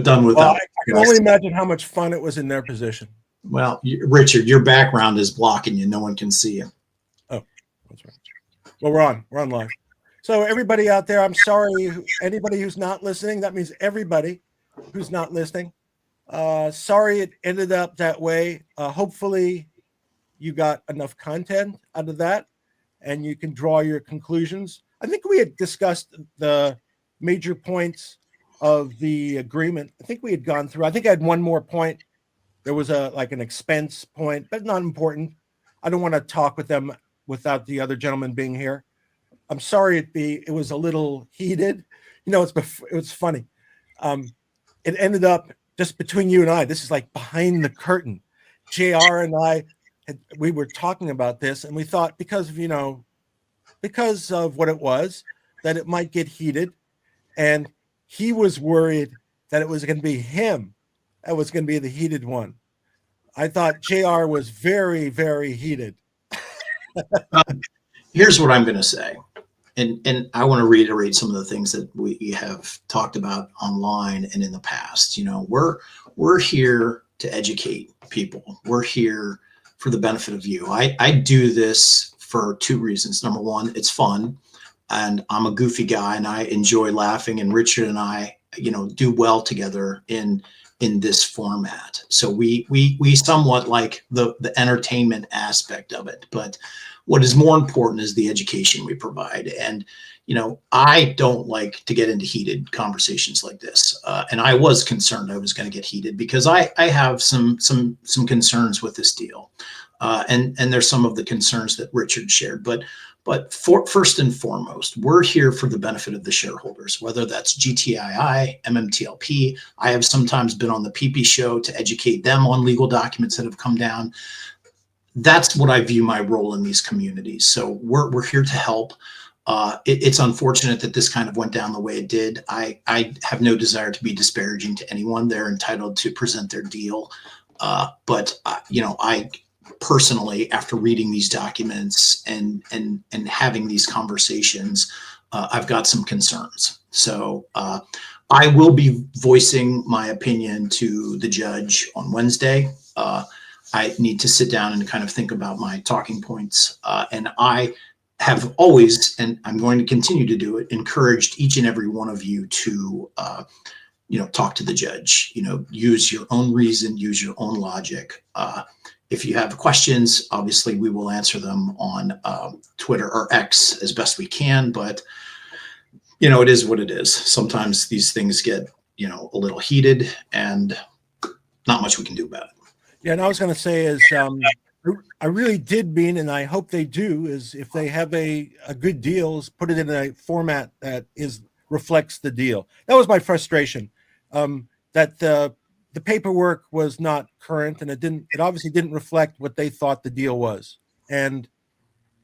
done Well, without. I can only imagine how much fun it was in their position. Well, Richard, your background is blocking you. No one can see you. Oh, that's right. Well, we're on live. So everybody out there, I'm sorry. Anybody who's not listening, that means everybody who's not listening. Sorry it ended up that way. Hopefully you got enough content out of that and you can draw your conclusions. I think we had discussed the major points of the agreement. I think we had gone through. I think I had one more point. There was an expense point, but not important. I don't want to talk with them without the other gentleman being here. I'm sorry it was a little heated. It was funny. It ended up just between you and I. This is like behind the curtain. JR and I we were talking about this, and we thought because of what it was, that it might get heated, and he was worried that it was going to be him that was going to be the heated one. I thought JR was very, very heated. Here's what I'm going to say. And I want to reiterate some of the things that we have talked about online and in the past. We're here to educate people. We're here for the benefit of you. I do this for two reasons. Number one, it's fun, and I'm a goofy guy, and I enjoy laughing. And Richard and I, do well together in this format. So we somewhat like the entertainment aspect of it, but what is more important is the education we provide. And, I don't like to get into heated conversations like this. And I was concerned I was going to get heated because I have some concerns with this deal. And there's some of the concerns that Richard shared, but first and foremost, we're here for the benefit of the shareholders, whether that's GTII, MMTLP. I have sometimes been on the PP show to educate them on legal documents that have come down. That's what I view my role in these communities. So we're here to help. It's unfortunate that this kind of went down the way it did. I have no desire to be disparaging to anyone. They're entitled to present their deal. But I personally, after reading these documents and having these conversations, I've got some concerns. So I will be voicing my opinion to the judge on Wednesday. I need to sit down and kind of think about my talking points. And I have always, and I'm going to continue to do it, encouraged each and every one of you to, talk to the judge, use your own reason, use your own logic. If you have questions, obviously we will answer them on Twitter or X as best we can, but it is what it is. Sometimes these things get, a little heated and not much we can do about it. Yeah, and I was going to say is I really did mean, and I hope they do, is if they have a good deal, is put it in a format that reflects the deal. That was my frustration, that the paperwork was not current, and it obviously didn't reflect what they thought the deal was. And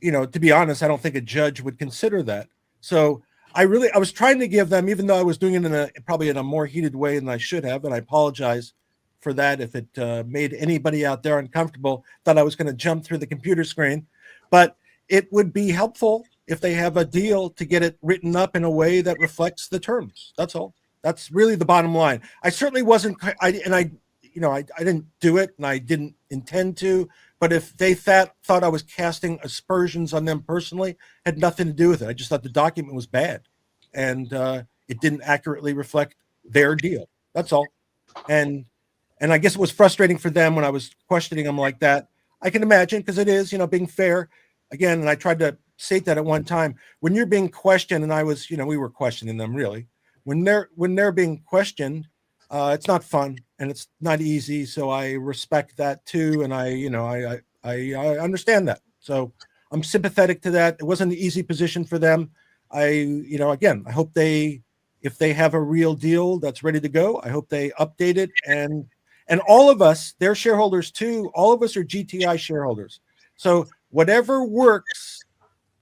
to be honest, I don't think a judge would consider that. So I was trying to give them, even though I was doing it probably in a more heated way than I should have, and I apologize for that if it made anybody out there uncomfortable, thought I was going to jump through the computer screen. But it would be helpful if they have a deal to get it written up in a way that reflects the terms. That's all. That's really the bottom line. I certainly wasn't, I didn't do it, and I didn't intend to, but if they thought I was casting aspersions on them personally, had nothing to do with it. I just thought the document was bad, and it didn't accurately reflect their deal. That's all. And I guess it was frustrating for them when I was questioning them like that. I can imagine, because it is, being fair. Again, and I tried to state that at one time. When you're being questioned, and I was, we were questioning them really. When they're being questioned, it's not fun and it's not easy. So I respect that too, and I understand that. So I'm sympathetic to that. It wasn't an easy position for them. Again, I hope if they have a real deal that's ready to go, I hope they update it, and all of us, they're shareholders too. All of us are GTI shareholders. So whatever works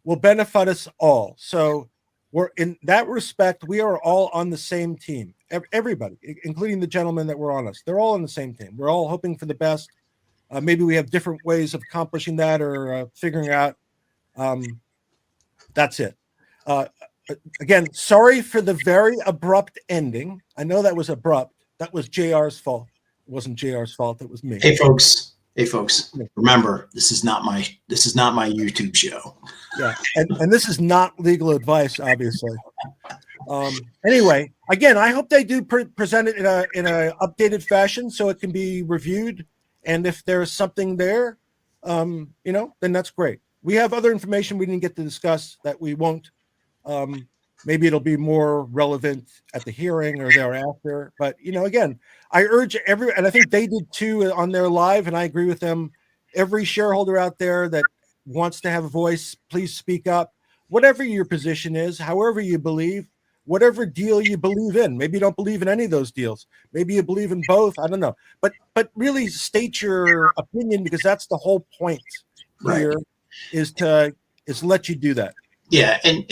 will benefit us all. So we're in that respect, we are all on the same team. Everybody, including the gentlemen that were on us, they're all on the same team. We're all hoping for the best. Maybe we have different ways of accomplishing that or figuring out. That's it. Again, sorry for the very abrupt ending. I know that was abrupt. That was JR's fault. It wasn't JR's fault. It was me. Hey folks. Hey folks. Remember, this is not my YouTube show. Yeah, and this is not legal advice, obviously. Anyway, again, I hope they do present it in a updated fashion so it can be reviewed. And if there's something there, then that's great. We have other information we didn't get to discuss that we won't. Maybe it'll be more relevant at the hearing or thereafter. But again, I urge and I think they did too on their live, and I agree with them. Every shareholder out there that wants to have a voice, please speak up. Whatever your position is, however you believe, whatever deal you believe in. Maybe you don't believe in any of those deals. Maybe you believe in both. I don't know. But really state your opinion, because that's the whole point here, is to let you do that. Yeah, and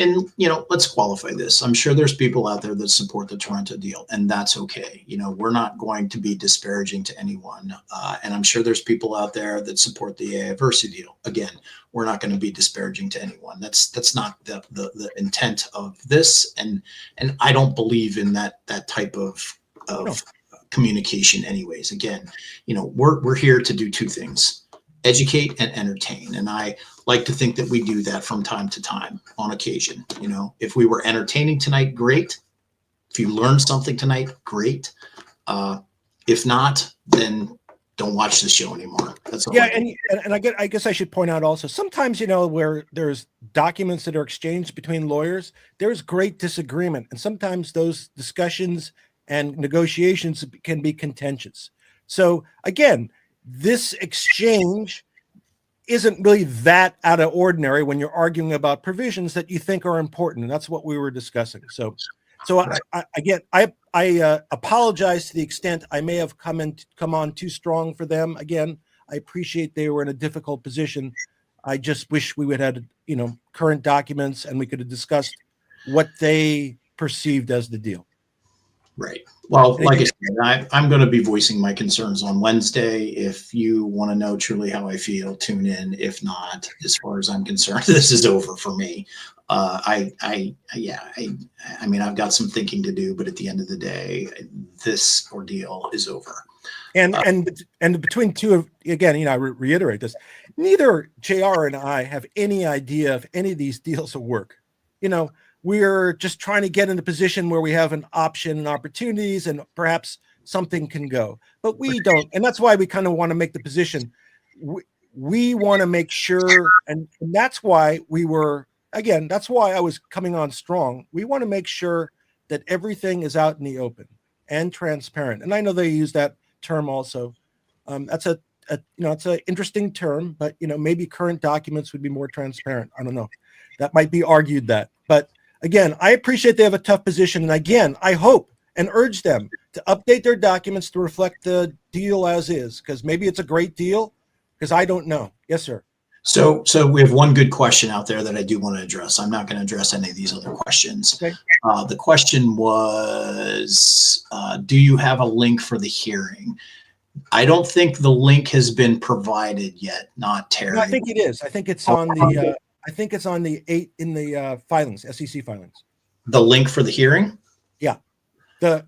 let's qualify this. I'm sure there's people out there that support the Toronto deal, and that's okay. We're not going to be disparaging to anyone, and I'm sure there's people out there that support the AI-versity deal. Again, we're not going to be disparaging to anyone. That's not the intent of this, and I don't believe in that type of communication. Anyways, again, we're here to do two things: educate and entertain, and I like to think that we do that from time to time on occasion. If we were entertaining tonight, great. If you learned something tonight, great. If not, then don't watch the show anymore. That's all. Yeah, and I guess I should point out also, sometimes where there's documents that are exchanged between lawyers, there's great disagreement, and sometimes those discussions and negotiations can be contentious. So again, this exchange isn't really that out of ordinary when you're arguing about provisions that you think are important, and that's what we were discussing. So right. I apologize to the extent I may have come on too strong for them. Again, I appreciate they were in a difficult position. I just wish we would have had current documents and we could have discussed what they perceived as the deal. Right. Well, like I said, I'm going to be voicing my concerns on Wednesday. If you want to know truly how I feel, tune in. If not, as far as I'm concerned, this is over for me. I mean, I've got some thinking to do, but at the end of the day, this ordeal is over. And between two of, again, I reiterate this, neither JR and I have any idea if any of these deals will work. We're just trying to get in a position where we have an option and opportunities, and perhaps something can go, but we don't. And that's why we kind of want to make the position. We want to make sure, and that's why that's why I was coming on strong. We want to make sure that everything is out in the open and transparent. And I know they use that term also. That's it's an interesting term, but maybe current documents would be more transparent. I don't know. That might be argued that, but again, I appreciate they have a tough position. And again, I hope and urge them to update their documents to reflect the deal as is, because maybe it's a great deal, because I don't know. Yes, sir. So we have one good question out there that I do want to address. I'm not going to address any of these other questions. Okay. The question was, do you have a link for the hearing? I don't think the link has been provided yet. Not Terry. No, I think it is. I think it's on the. I think it's on the filings, SEC filings. The link for the hearing? Yeah. The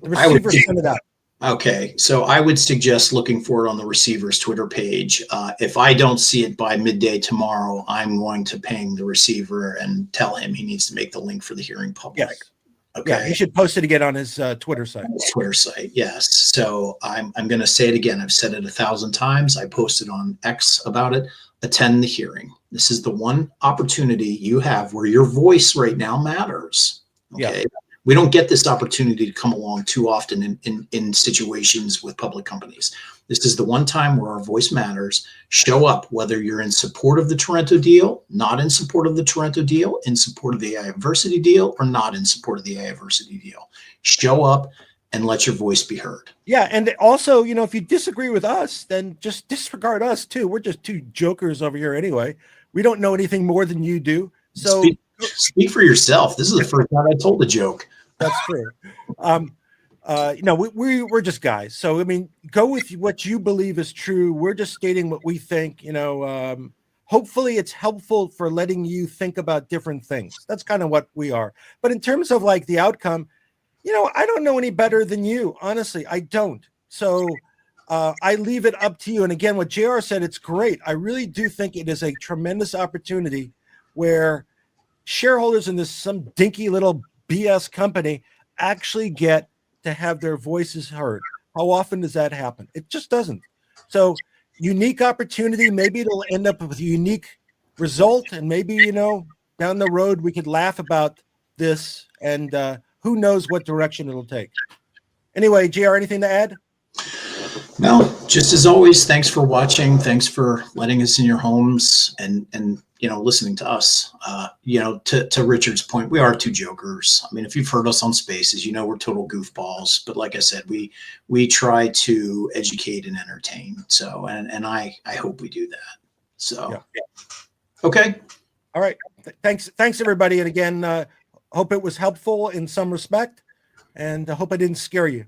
receiver sent it out. Okay. So I would suggest looking for it on the receiver's Twitter page. If I don't see it by midday tomorrow, I'm going to ping the receiver and tell him he needs to make the link for the hearing public. Yes. Okay. Yeah, he should post it again on his Twitter site. Twitter site, yes. So I'm going to say it again. I've said it 1,000 times. I posted on X about it. Attend the hearing. This is the one opportunity you have where your voice right now matters. Okay. Yeah. We don't get this opportunity to come along too often in situations with public companies. This is the one time where our voice matters. Show up, whether you're in support of the Toronto deal, not in support of the Toronto deal, in support of the AI-versity deal, or not in support of the AI-versity deal. Show up and let your voice be heard. Yeah, and also, if you disagree with us, then just disregard us too. We're just two jokers over here anyway. We don't know anything more than you do. So speak for yourself. This is the first time I told a joke. That's true. We're just guys. So I mean, go with what you believe is true. We're just stating what we think. Hopefully, it's helpful for letting you think about different things. That's kind of what we are. But in terms of like the outcome, I don't know any better than you. Honestly, I don't. So I leave it up to you. And again, what JR said, it's great. I really do think it is a tremendous opportunity where shareholders in this some dinky little BS company actually get to have their voices heard. How often does that happen? It just doesn't. So unique opportunity. Maybe it'll end up with a unique result, and maybe down the road we could laugh about this, and who knows what direction it'll take. Anyway, JR, anything to add? No, just as always, thanks for watching. Thanks for letting us in your homes and listening to us. To Richard's point, we are two jokers. I mean, if you've heard us on Spaces, we're total goofballs. But like I said, we try to educate and entertain. So and I hope we do that. So Yeah. Okay. All right. Thanks everybody. And again, hope it was helpful in some respect, and I hope I didn't scare you.